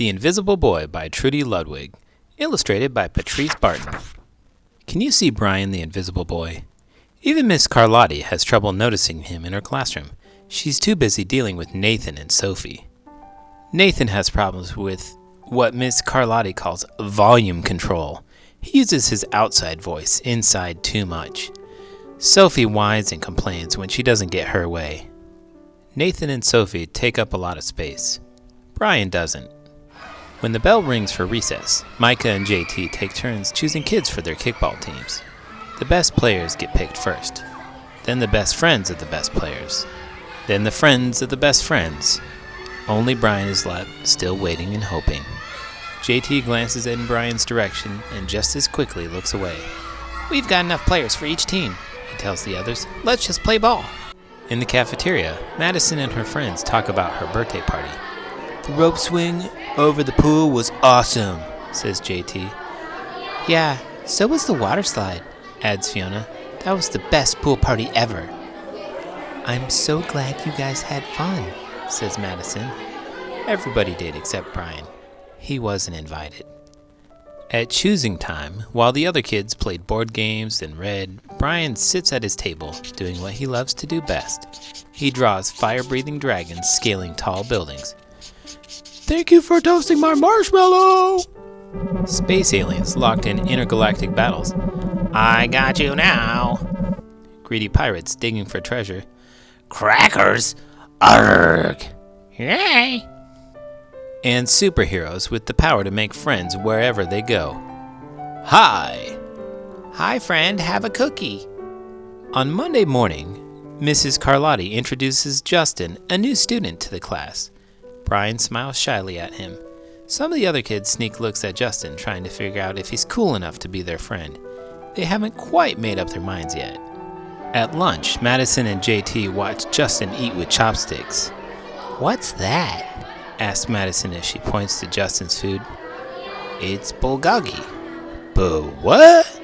The Invisible Boy by Trudy Ludwig, illustrated by Patrice Barton. Can you see Brian the Invisible Boy? Even Miss Carlotti has trouble noticing him in her classroom. She's too busy dealing with Nathan and Sophie. Nathan has problems with what Miss Carlotti calls volume control. He uses his outside voice inside too much. Sophie whines and complains when she doesn't get her way. Nathan and Sophie take up a lot of space. Brian doesn't. When the bell rings for recess, Micah and JT take turns choosing kids for their kickball teams. The best players get picked first, then the best friends of the best players, then the friends of the best friends. Only Brian is left, still waiting and hoping. JT glances in Brian's direction and just as quickly looks away. "We've got enough players for each team," he tells the others. "Let's just play ball." In the cafeteria, Madison and her friends talk about her birthday party. "The rope swing over the pool was awesome," says JT. "Yeah, so was the water slide," adds Fiona. "That was the best pool party ever." "I'm so glad you guys had fun," says Madison. Everybody did except Brian. He wasn't invited. At choosing time, while the other kids played board games and read, Brian sits at his table, doing what he loves to do best. He draws fire-breathing dragons scaling tall buildings. "Thank you for toasting my marshmallow!" Space aliens locked in intergalactic battles. "I got you now!" Greedy pirates digging for treasure. "Crackers! Arrgh! Yay!" And superheroes with the power to make friends wherever they go. Hi! "Hi, friend, have a cookie." On Monday morning, Mrs. Carlotti introduces Justin, a new student, to the class. Brian smiles shyly at him. Some of the other kids sneak looks at Justin, trying to figure out if he's cool enough to be their friend. They haven't quite made up their minds yet. At lunch, Madison and JT watch Justin eat with chopsticks. "What's that?" asks Madison as she points to Justin's food. "It's bulgogi." What?"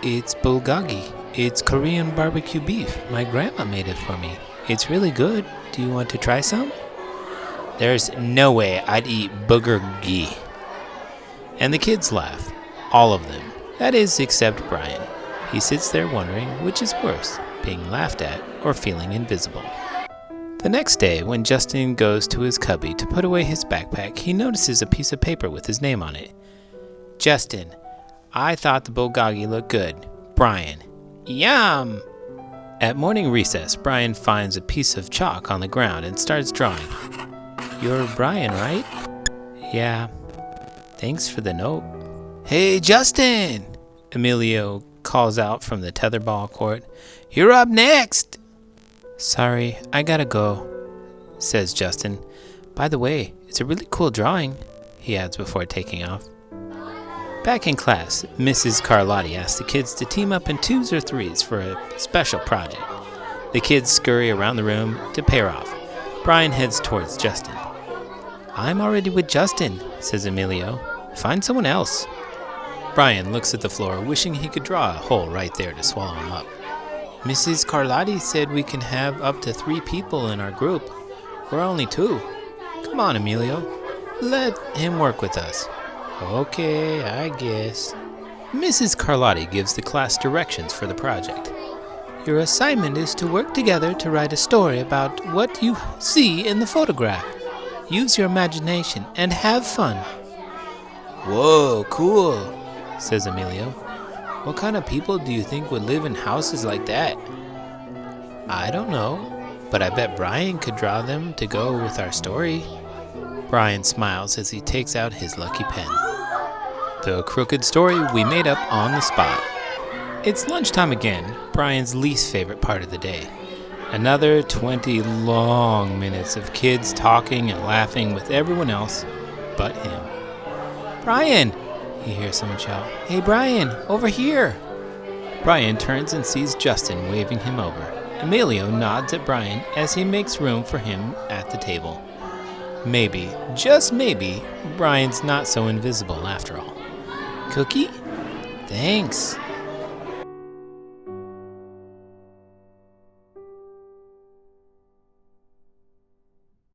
"It's bulgogi. It's Korean barbecue beef. My grandma made it for me. It's really good. Do you want to try some?" "There's no way I'd eat bulgogi." And the kids laugh. All of them. That is, except Brian. He sits there wondering which is worse, being laughed at or feeling invisible. The next day, when Justin goes to his cubby to put away his backpack, he notices a piece of paper with his name on it. "Justin, I thought the bulgogi looked good. Brian. Yum!" At morning recess, Brian finds a piece of chalk on the ground and starts drawing. "You're Brian, right?" "Yeah. Thanks for the note." "Hey, Justin!" Emilio calls out from the tetherball court. "You're up next!" "Sorry, I gotta go," says Justin. "By the way, it's a really cool drawing," he adds before taking off. Back in class, Mrs. Carlotti asks the kids to team up in twos or threes for a special project. The kids scurry around the room to pair off. Brian heads towards Justin. "I'm already with Justin," says Emilio. "Find someone else." Brian looks at the floor, wishing he could draw a hole right there to swallow him up. "Mrs. Carlotti said we can have up to 3 people in our group. We're only 2. Come on, Emilio. Let him work with us." "Okay, I guess." Mrs. Carlotti gives the class directions for the project. "Your assignment is to work together to write a story about what you see in the photograph. Use your imagination and have fun." "Whoa, cool," says Emilio. "What kind of people do you think would live in houses like that?" "I don't know, but I bet Brian could draw them to go with our story." Brian smiles as he takes out his lucky pen. The crooked story we made up on the spot. It's lunchtime again, Brian's least favorite part of the day. Another 20 long minutes of kids talking and laughing with everyone else but him. "Brian!" he hears someone shout. "Hey, Brian, over here!" Brian turns and sees Justin waving him over. Emilio nods at Brian as he makes room for him at the table. Maybe, just maybe, Brian's not so invisible after all. "Cookie?" "Thanks."